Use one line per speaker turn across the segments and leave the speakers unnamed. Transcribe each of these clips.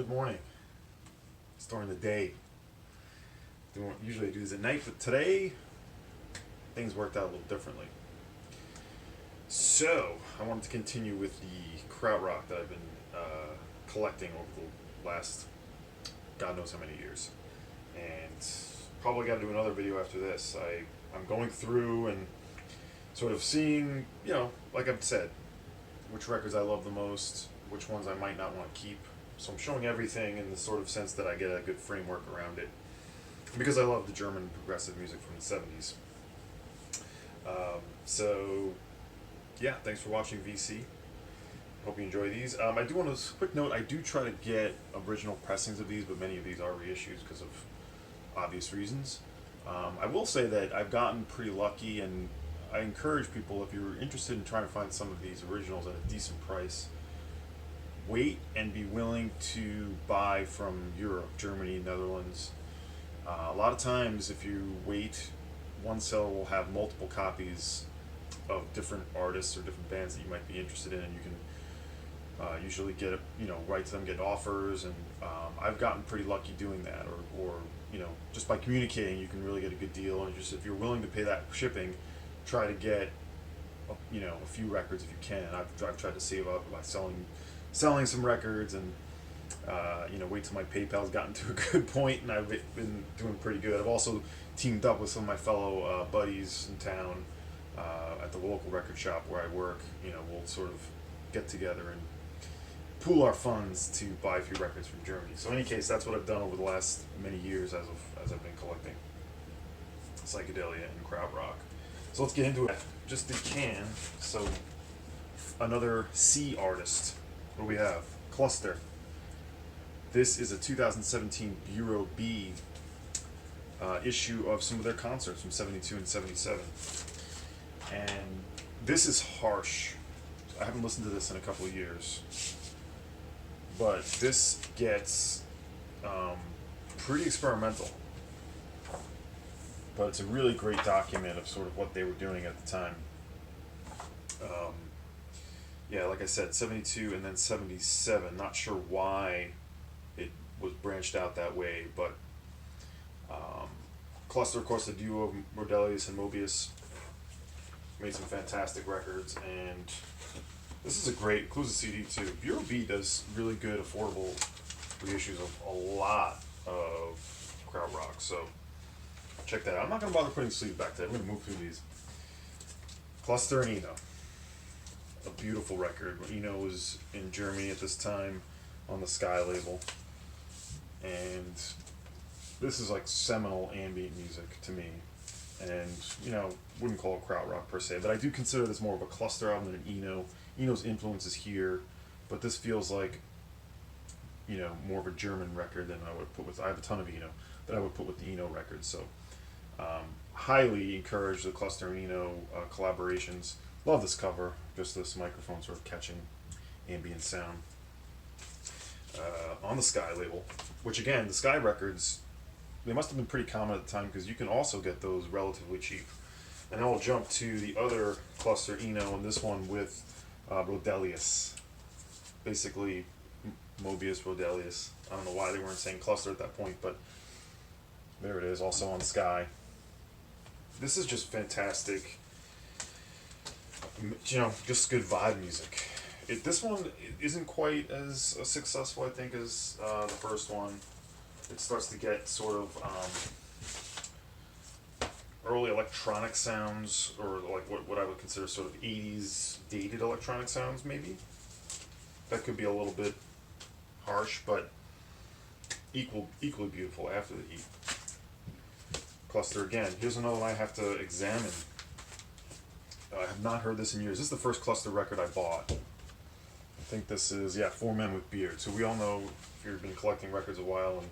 good morning. It's during the day. Usually I do this at night, but today things worked out a little differently. So I wanted to continue with the Krautrock that I've been collecting over the last God knows how many years, and probably got to do another video after this. I'm going through and sort of seeing, like I've said, which records I love the most, which ones I might not want to keep. So I'm showing everything in the sort of sense that I get a good framework around it, because I love the German progressive music from the 70s. So yeah, thanks for watching, VC. Hope you enjoy these. I do want to quick note, I do try to get original pressings of these, but many of these are reissues because of obvious reasons. I will say that I've gotten pretty lucky, and I encourage people, if you're interested in trying to find some of these originals at a decent price, wait and be willing to buy from Europe, Germany, Netherlands. A lot of times, if you wait, one seller will have multiple copies of different artists or different bands that you might be interested in, and you can usually get, write to them, get offers, and I've gotten pretty lucky doing that, or just by communicating, you can really get a good deal. And just if you're willing to pay that shipping, try to get a few records if you can. I've tried to save up by selling some records, and wait till my PayPal's gotten to a good point, and I've been doing pretty good. I've also teamed up with some of my fellow buddies in town at the local record shop where I work. We'll sort of get together and pool our funds to buy a few records from Germany. So in any case, that's what I've done over the last many years as I've been collecting psychedelia and krautrock. So let's get into it. Just the can. So another C artist. What do we have? Cluster. This is a 2017 Bureau B issue of some of their concerts from 72 and 77. And this is harsh. I haven't listened to this in a couple of years, but this gets pretty experimental. But it's a really great document of sort of what they were doing at the time. Yeah, like I said, 72 and then 77. Not sure why it was branched out that way, but Cluster, of course, the duo of Mordelius and Mobius, made some fantastic records, and this is a great, includes a CD too. Bureau B does really good, affordable reissues of a lot of krautrock, so check that out. I'm not going to bother putting sleeves back today. I'm going to move through these. Cluster and Eno. A beautiful record. Eno was in Germany at this time on the Sky label, and this is like seminal ambient music to me. And wouldn't call it krautrock per se, but I do consider this more of a Cluster album than an Eno. Eno's influence is here, but this feels like more of a German record than I would put with. I have a ton of Eno that I would put with the Eno records. So highly encourage the Cluster and Eno collaborations. Love this cover, just this microphone sort of catching ambient sound on the Sky label, which again, the Sky records, they must have been pretty common at the time, because you can also get those relatively cheap. And then we'll jump to the other Cluster Eno, and this one with Rodelius. Basically, Mobius, Rodelius. I don't know why they weren't saying Cluster at that point, but there it is, also on Sky. This is just fantastic, just good vibe music. This one isn't quite as successful, I think, as the first one. It starts to get sort of early electronic sounds, or like what I would consider sort of 80s dated electronic sounds, maybe. That could be a little bit harsh, but equally beautiful after the heat. Cluster again. Here's another one I have to examine. I have not heard this in years. This is the first Cluster record I bought. I think this is, Four Men with Beards. So we all know, if you've been collecting records a while and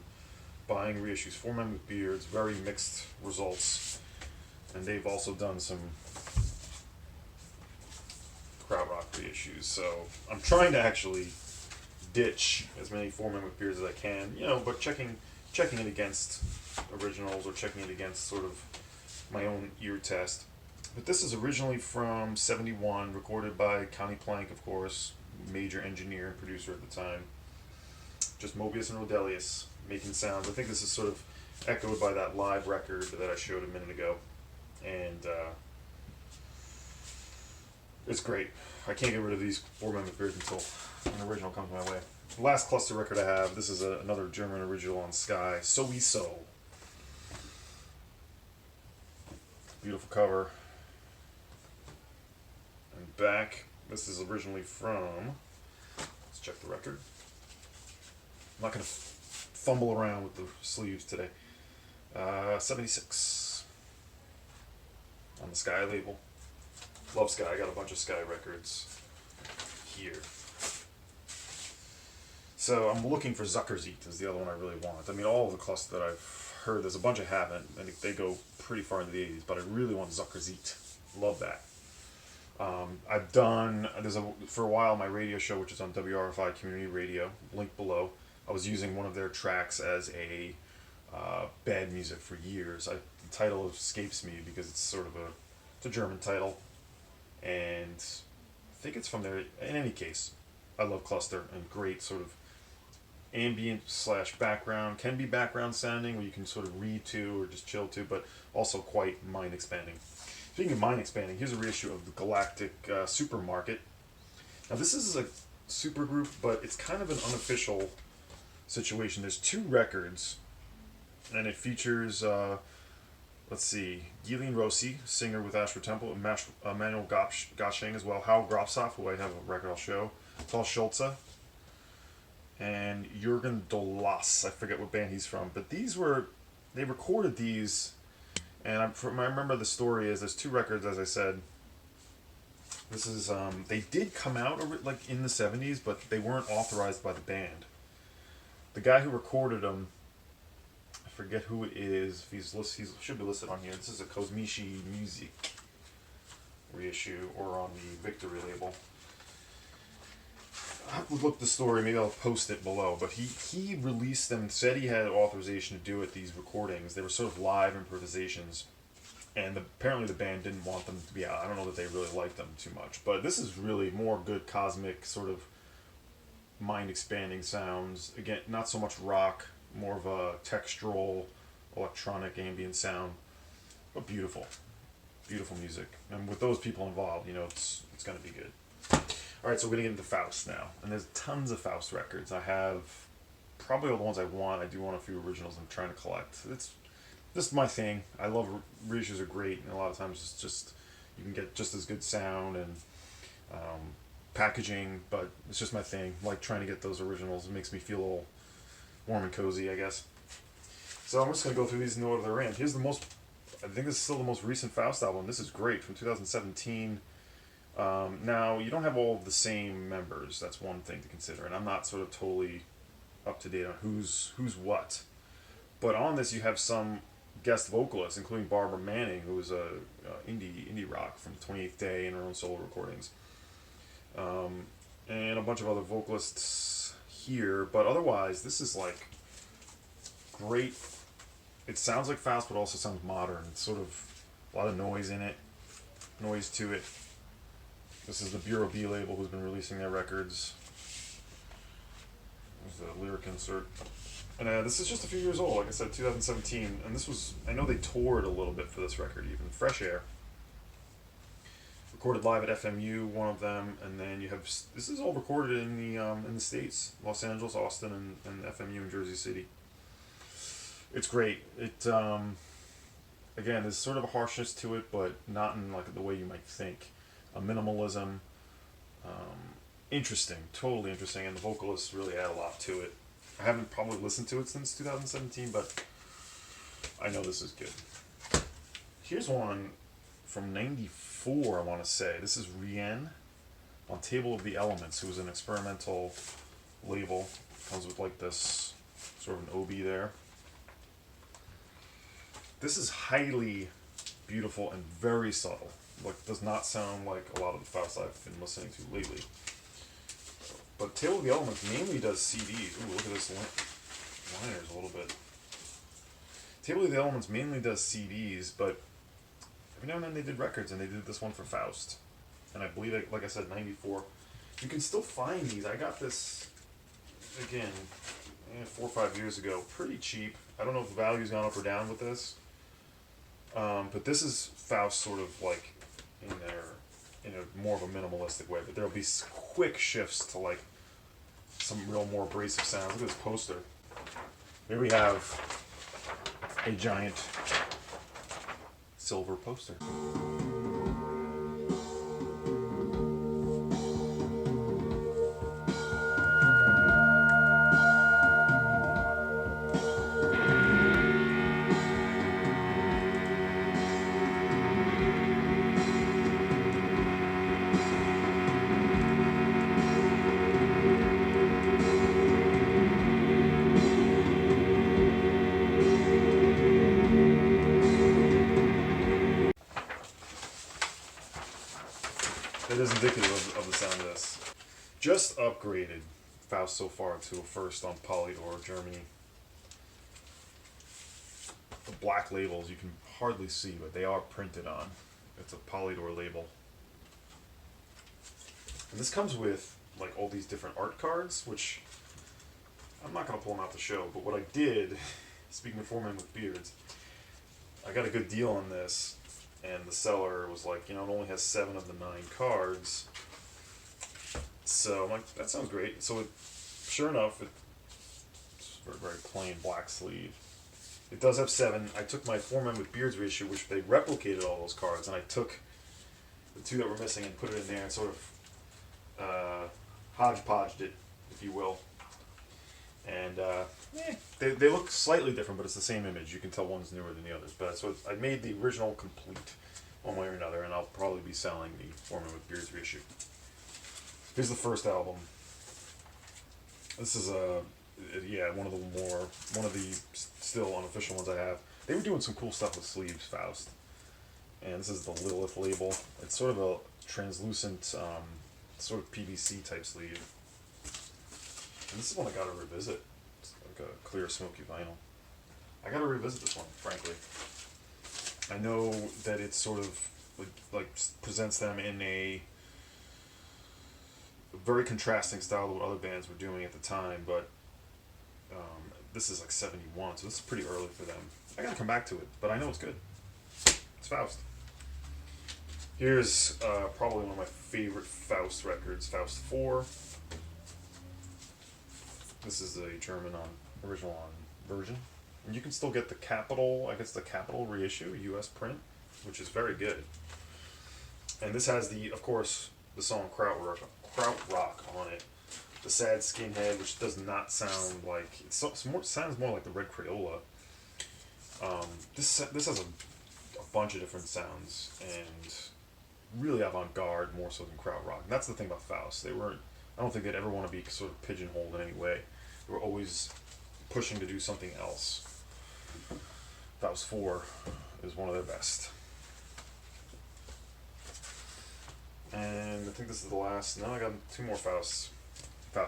buying reissues, Four Men with Beards, very mixed results. And they've also done some krautrock reissues. So I'm trying to actually ditch as many Four Men with Beards as I can, but checking it against originals, or checking it against sort of my own ear test. But this is originally from 71, recorded by Connie Plank, of course, major engineer and producer at the time. just Mobius and Rodelius making sounds. I think this is sort of echoed by that live record that I showed a minute ago. And it's great. I can't get rid of these 4 Mammoth Beards until an original comes my way. The last cluster record I have, this is another German original on Sky, So. Beautiful cover. And back, this is originally from, let's check the record. I'm not going to fumble around with the sleeves today. 76 on the Sky label. Love Sky. I got a bunch of Sky records here. So I'm looking for Zuckerzeit is the other one I really want. I mean, all of the cluster that I've heard, there's a bunch I haven't, and they go pretty far into the 80s, but I really want Zuckerzeit. Love that. I've done, for a while, my radio show, which is on WRFI Community Radio, link below. I was using one of their tracks as a bad music for years. The title escapes me because it's sort of it's a German title, and I think it's from there. In any case, I love cluster and great sort of ambient / background, can be background sounding where you can sort of read to or just chill to, but also quite mind expanding. Speaking of mind expanding, here's a reissue of the Galactic Supermarket. Now this is a super group, but it's kind of an unofficial situation. There's 2 records, and it features let's see, Gillian Rossi, singer with Ashford Temple, and Manuel Gosching as well, Hal Grobsov, who I have a record I'll show, Tal Schulze, and Jürgen Dolas. I forget what band he's from, but they recorded these, and I remember the story is there's 2 records, as I said. This is, they did come out like in the 70s, but they weren't authorized by the band. The guy who recorded them, I forget who it is. He should be listed on here. This is a Kosmici Music reissue, or on the Victory label. I have to look the story. Maybe I'll post it below. But he released them. Said he had authorization to do it. These recordings. They were sort of live improvisations, and apparently the band didn't want them to be out. I don't know that they really liked them too much. But this is really more good cosmic sort of mind expanding sounds. Again, not so much rock. More of a textural, electronic, ambient sound, but beautiful music. And with those people involved, it's going to be good. All right, so we're going to get into Faust now, and there's tons of Faust records. I have probably all the ones I want. I do want a few originals I'm trying to collect. It's just my thing. I love reissues are great, and a lot of times it's just you can get just as good sound and packaging, but it's just my thing. I like trying to get those originals. It makes me feel a little warm and cozy, I guess. So I'm just going to go through these in the order they're in. Here's I think this is still the most recent Faust album. This is great, from 2017. Now, you don't have all of the same members. That's one thing to consider, and I'm not sort of totally up to date on who's what. But on this, you have some guest vocalists, including Barbara Manning, who is a indie rock from 28th Day and her own solo recordings. And a bunch of other vocalists here, but otherwise this is like great. It sounds like Faust, but also sounds modern. It's sort of a lot of noise in it, noise to it. This is the Bureau B label who's been releasing their records. There's the lyric insert, and this is just a few years old, like I said, 2017, and this was, I know they toured a little bit for this record, even Fresh Air. Recorded live at FMU, one of them, and then you have, this is all recorded in the States, Los Angeles, Austin, and FMU in Jersey City. It's great. It again, there's sort of a harshness to it, but not in like the way you might think. A minimalism, interesting, totally interesting, and the vocalists really add a lot to it. I haven't probably listened to it since 2017, but I know this is good. Here's one from '94, I want to say. This is Rien on Table of the Elements, who was an experimental label. Comes with like this sort of an OB there. This is highly beautiful and very subtle. Like, does not sound like a lot of the Faust I've been listening to lately. But Table of the Elements mainly does CDs. Ooh, look at this liners a little bit. Table of the Elements mainly does CDs, but every now and then they did records, and they did this one for Faust. And I believe, like I said, '94. You can still find these. I got this, again, 4 or 5 years ago. Pretty cheap. I don't know if the value's gone up or down with this. But this is Faust sort of like in a more of a minimalistic way. But there'll be quick shifts to like some real more abrasive sounds. Look at this poster. Here we have a giant silver poster. That is indicative of the sound of this. Just upgraded Faust so far to a first on Polydor, Germany. The black labels you can hardly see, but they are printed on. It's a Polydor label. And this comes with like all these different art cards, which I'm not going to pull them out the show, but what I did, speaking of 4 men with beards, I got a good deal on this. And the seller was like, you know, it only has 7 of the 9 cards. So I'm like, that sounds great. So sure enough, it's a very, very plain black sleeve. It does have 7. I took my 4 Men with Beards reissue, which they replicated all those cards, and I took the 2 that were missing and put it in there and sort of hodgepodged it, if you will. And they look slightly different, but it's the same image. You can tell one's newer than the others. But so I made the original complete one way or another, and I'll probably be selling the 4 Men with Beards reissue. Here's the first album. This is one of the still unofficial ones I have. They were doing some cool stuff with sleeves, Faust. And this is the Lilith label. It's sort of a translucent, sort of PVC type sleeve. And this is one I gotta revisit. It's like a clear, smoky vinyl. I gotta revisit this one, frankly. I know that it sort of like presents them in a very contrasting style to what other bands were doing at the time, but this is like 71, so this is pretty early for them. I gotta come back to it, but I know it's good. It's Faust. Here's probably one of my favorite Faust records, Faust 4. This is a German original version. And you can still get the Capitol, I guess the Capitol reissue, US print, which is very good. And this has of course, the song Krautrock on it. The Sad Skinhead, which does not sound like, sounds more like the Red Crayola. This has a bunch of different sounds, and really avant-garde, more so than Krautrock. And that's the thing about Faust. I don't think they'd ever want to be sort of pigeonholed in any way. They were always pushing to do something else. Faust 4 is one of their best. And I think this is the last. No, I got 2 more Faust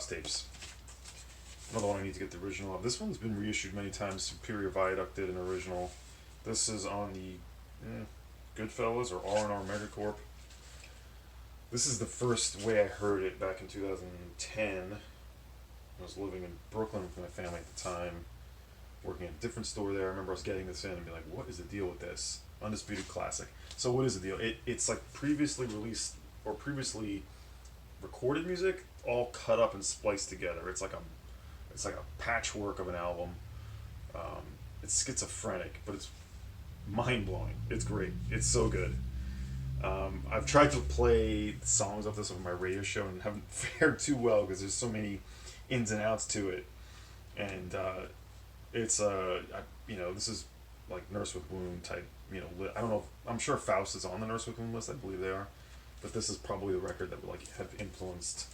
tapes. Another one I need to get the original of. This one's been reissued many times. Superior Viaduct did an original. This is on the Goodfellas or R&R Megacorp. This is the first way I heard it back in 2010. I was living in Brooklyn with my family at the time, working at a different store there. I remember us getting this in and be like, what is the deal with this? Undisputed classic. So what is the deal? It's like previously released or previously recorded music all cut up and spliced together. It's like a patchwork of an album. It's schizophrenic, but it's mind-blowing. It's great. It's so good. I've tried to play songs of this on my radio show and haven't fared too well because there's so many ins and outs to it. And it's this is like Nurse with Wound type, I don't know, I'm sure Faust is on the Nurse with Wound list, I believe they are. But this is probably the record that would have influenced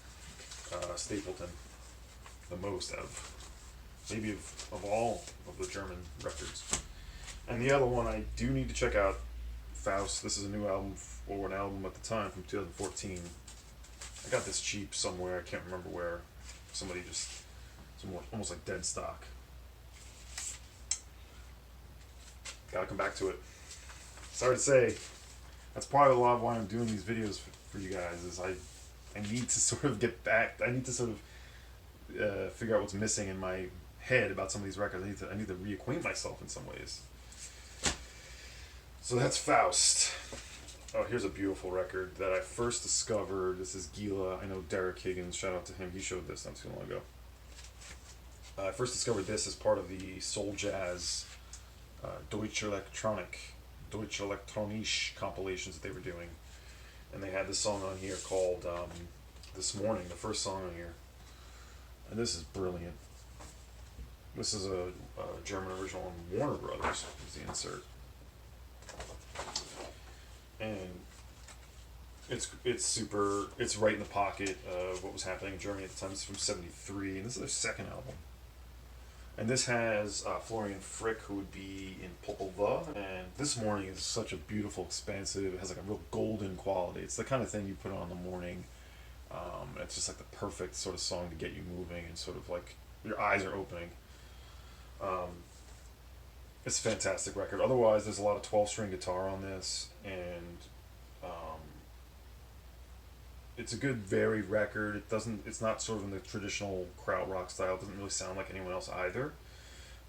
Stapleton the most maybe of all of the German records. And the other one I do need to check out, Faust. This is a new album, or an album at the time from 2014. I got this cheap somewhere, I can't remember where. Somebody almost like dead stock. Gotta come back to it. Sorry to say, that's probably a lot of why I'm doing these videos for you guys, is I need to sort of get back, I need to sort of figure out what's missing in my head about some of these records. I need to reacquaint myself in some ways. So that's Faust. Oh, here's a beautiful record that I first discovered. This is Gila. I know Derek Higgins. Shout out to him. He showed this not too long ago. I first discovered this as part of the soul jazz Deutsche Elektronische compilations that they were doing, and they had this song on here called "This Morning," the first song on here, and this is brilliant. This is a German original on Warner Brothers. Is the insert, and it's super. It's right in the pocket of what was happening in Germany at the time. It's from '73, and this is their second album. And this has Florian Frick, who would be in Popol Vuh. And This Morning is such a beautiful, expansive, it has like a real golden quality. It's the kind of thing you put on in the morning. It's just like the perfect sort of song to get you moving and sort of like your eyes are opening. It's a fantastic record. Otherwise, there's a lot of 12-string guitar on this, and it's a good varied record. It's not sort of in the traditional krautrock style. It doesn't really sound like anyone else either.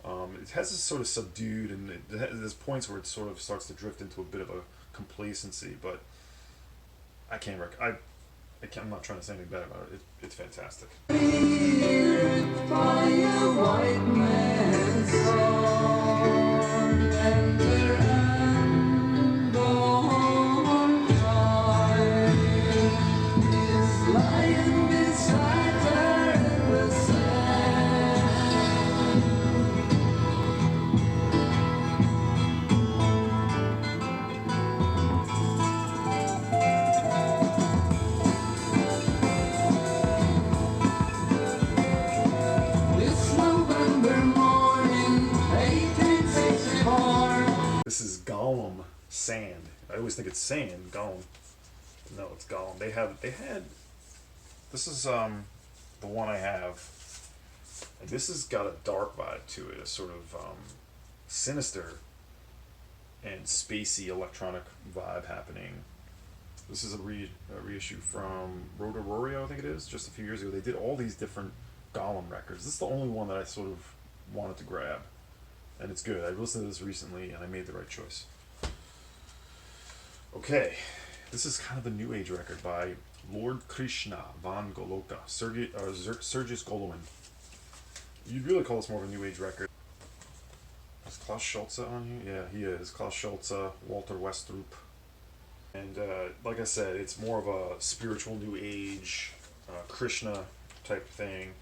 It has this sort of subdued, and there's points where it sort of starts to drift into a bit of a complacency. But I'm not trying to say anything bad about it. It's fantastic. This is Gollum Sand. I always think it's Sand, Gollum. No, it's Gollum. They had this is the one I have. And this has got a dark vibe to it, a sort of sinister and spacey electronic vibe happening. This is a reissue from Rotorio, I think it is, just a few years ago. They did all these different Gollum records. This is the only one that I sort of wanted to grab. And it's good. I listened to this recently, and I made the right choice. Okay, this is kind of a new age record by Lord Krishna von Goloka, Sergius Golovin. You'd really call this more of a new age record. Is Klaus Schulze on here? Yeah, he is. Klaus Schulze, Walter Westrup. And like I said, it's more of a spiritual new age, Krishna type thing.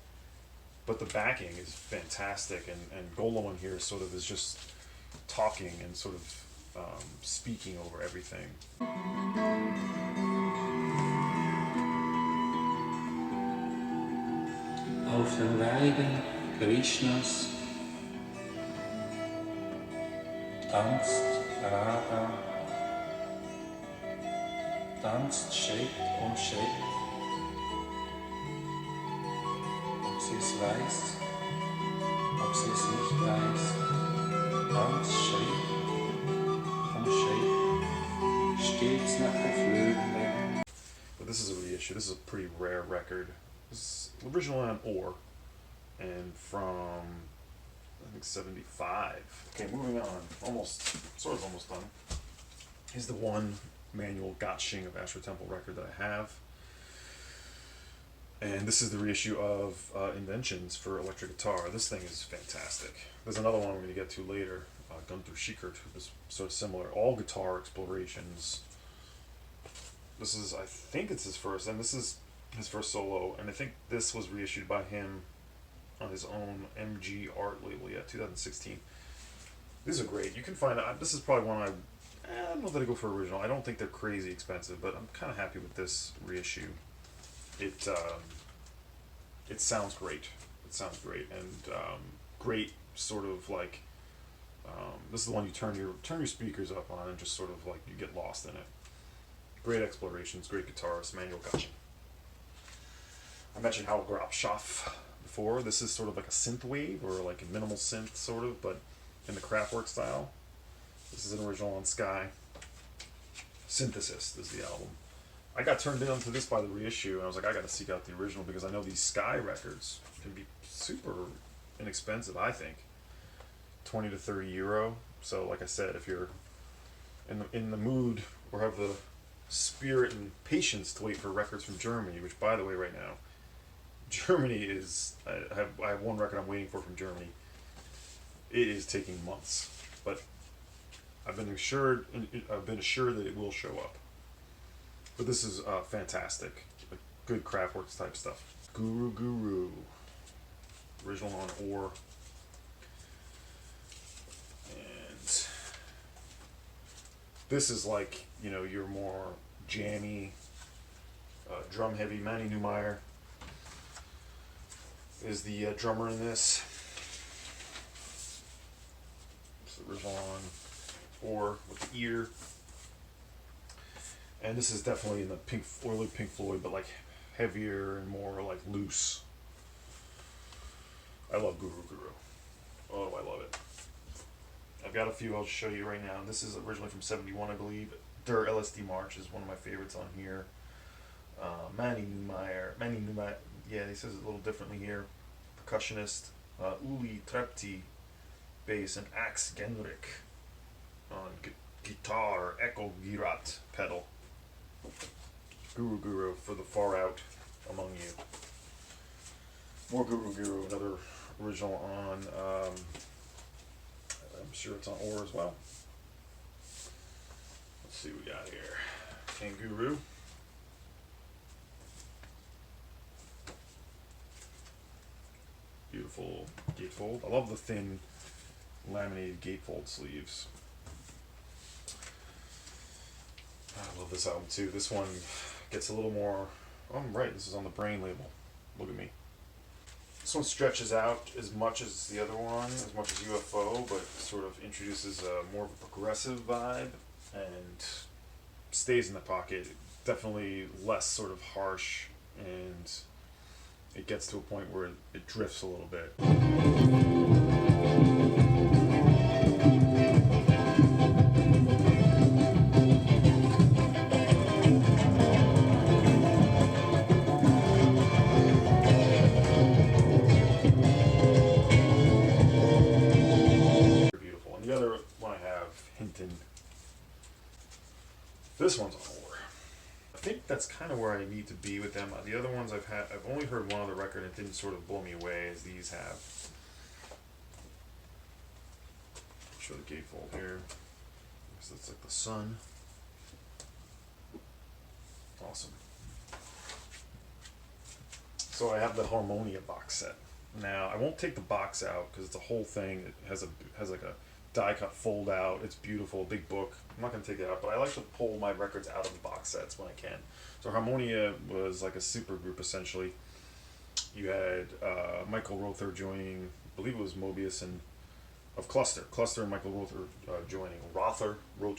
But the backing is fantastic, and Golovin here sort of is just talking and sort of speaking over everything.
Auf den Wegen Krishnas tanzt Radha, tanzt Schritt um Schritt. Ob sie es weiß, ob sie es nicht weiß, tanzt Schritt um Schritt, stets nach der Flötenlänge.
But this is a reissue. This is a pretty rare record. This is originally on Ore, and from I think '75. Okay, moving on. Almost done. Here's the one manual Gotching of Ashra Temple record that I have. And this is the reissue of Inventions for electric guitar. This thing is fantastic. There's another one we're going to get to later, Gunther Schickert, who is sort of similar. All guitar explorations. This is, I think it's his first, and this is his first solo, and I think this was reissued by him on his own MG Art label, 2016. These are great. You can find, this is probably one I don't know that I go for original. I don't think they're crazy expensive, but I'm kind of happy with this reissue. It sounds great. It sounds great, and great sort of like this is the one you turn your speakers up on and just sort of like you get lost in it. Great explorations, great guitarist, Manuel Gotching. I mentioned Hal Grabshoff before. This is sort of like a synth wave or like a minimal synth sort of, but in the Kraftwerk style. This is an original on Sky. Synthesis is the album. I got turned on to this by the reissue, and I was like, I got to seek out the original because I know these Sky records can be super inexpensive, I think. 20 to 30 euro. So like I said, if you're in the mood or have the spirit and patience to wait for records from Germany, which by the way, right now, Germany is I have one record I'm waiting for from Germany. It is taking months, but I've been assured that it will show up. But this is fantastic, like good Kraftwerk type stuff. Guru Guru, original on ore, and this is like, you know, your more jammy, drum heavy. Manny Neumeyer is the drummer in this. It's the original on ore with the ear. And this is definitely in the early Pink Floyd, but like heavier and more like loose. I love Guru Guru. Oh, I love it. I've got a few I'll show you right now. This is originally from '71, I believe. Der LSD March is one of my favorites on here. Manny Neumeyer, yeah, he says it a little differently here. Percussionist, Uli Trepti, bass, and Axe Genrich on guitar, Echo Girat pedal. Guru Guru for the far out among you. More Guru Guru, another original on, I'm sure it's on ore as well. Let's see what we got here. Kanguru. Beautiful gatefold. I love the thin laminated gatefold sleeves. I love this album too. This one gets a little more, oh, I'm right, this is on the Brain label. Look at me. This one stretches out as much as the other one, as much as UFO, but sort of introduces more of a progressive vibe and stays in the pocket. Definitely less sort of harsh, and it gets to a point where it drifts a little bit. Beautiful. And the other one I have, Hinton. This one's on ore. I think that's kind of where I need to be with them. The other ones I've only heard one other record, and it didn't sort of blow me away as these have. Show the gatefold here. So it's like the sun. Awesome. So I have the Harmonia box set. Now I won't take the box out because it's a whole thing. It has like a die cut fold out. It's beautiful, big book. I'm not gonna take it out, but I like to pull my records out of the box sets when I can. So Harmonia was like a super group essentially. You had Michael Rother joining, I believe it was Mobius and of Cluster and Michael Rother joining. Rother. I'm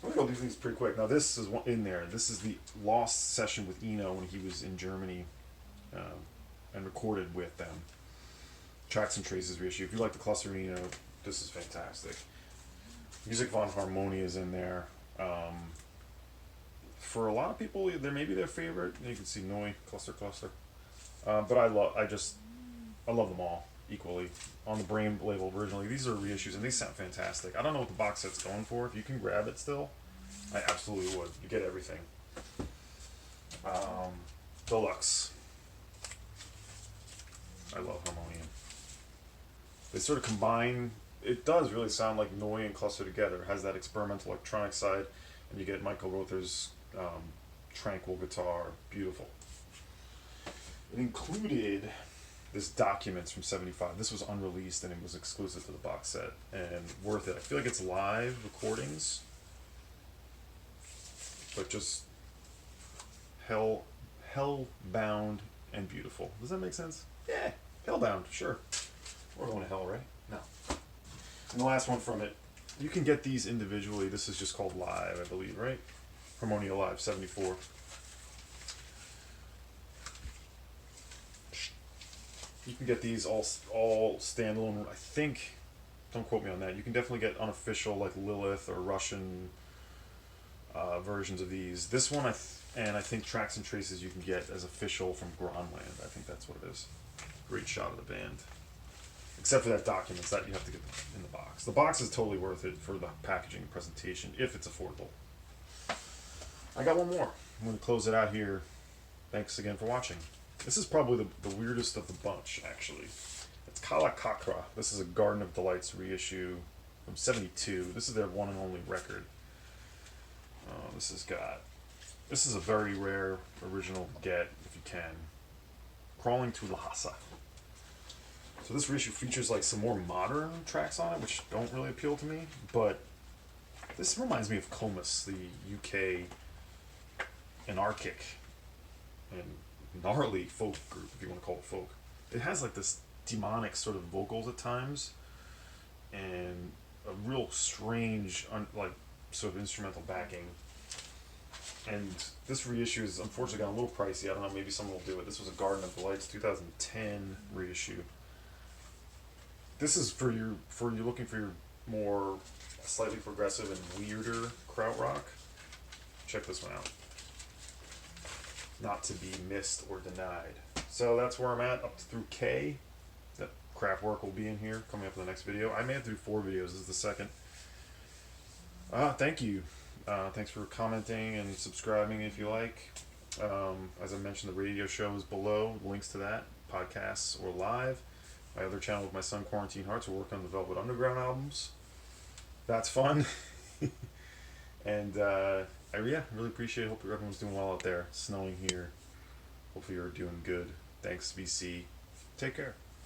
gonna go do these pretty quick. Now this is one in there. This is the lost session with Eno when he was in Germany, and recorded with them. Tracks and Traces reissue. If you like the Cluster and Eno, this is fantastic. Music von Harmonia is in there. For a lot of people, there may be their favorite. You can see Neu, Cluster. But I love them all equally. On the Brain label originally, these are reissues and these sound fantastic. I don't know what the box set's going for. If you can grab it still, I absolutely would. You get everything. Deluxe. I love Harmonia. They sort of combine. It does really sound like Neu and Cluster together. It has that experimental electronic side, and you get Michael Rother's tranquil guitar. Beautiful. It included this Documents from '75. This was unreleased and it was exclusive to the box set and worth it. I feel like it's live recordings, but just hellbound and beautiful. Does that make sense? Yeah, hellbound, sure. We're going to hell, right? No. And the last one from it, you can get these individually. This is just called Live, I believe, right? Harmonia Live, '74. You can get these all standalone. I think, don't quote me on that. You can definitely get unofficial like Lilith or Russian versions of these. This one, and I think Tracks and Traces you can get as official from Gronland. I think that's what it is. Great shot of the band. except for that documents that you have to get in the box. The box is totally worth it for the packaging and presentation if it's affordable. I got one more. I'm going to close it out here. Thanks again for watching. This is probably the weirdest of the bunch, actually. It's Krautrock. This is a Garden of Delights reissue from '72. This is their one and only record. This is a very rare original get, if you can. Crawling to Lhasa. So this reissue features like some more modern tracks on it, which don't really appeal to me, but this reminds me of Comus, the UK anarchic and gnarly folk group, if you want to call it folk. It has like this demonic sort of vocals at times, and a real strange, like sort of instrumental backing. And this reissue is unfortunately got a little pricey. I don't know, maybe someone will do it. This was a Garden of Delights 2010 reissue. This is for you looking for your more slightly progressive and weirder krautrock. Check this one out. Not to be missed or denied. So that's where I'm at, up through K. That Kraftwerk will be in here, coming up in the next video. I made it through 4 videos, this is the second. Thank you. Thanks for commenting and subscribing if you like. As I mentioned, the radio show is below, links to that, podcasts or live. My other channel with my son, Quarantine Hearts, we're working on the Velvet Underground albums. That's fun. And I really appreciate it. Hope everyone's doing well out there. It's snowing here. Hopefully you're doing good. Thanks, VC. Take care.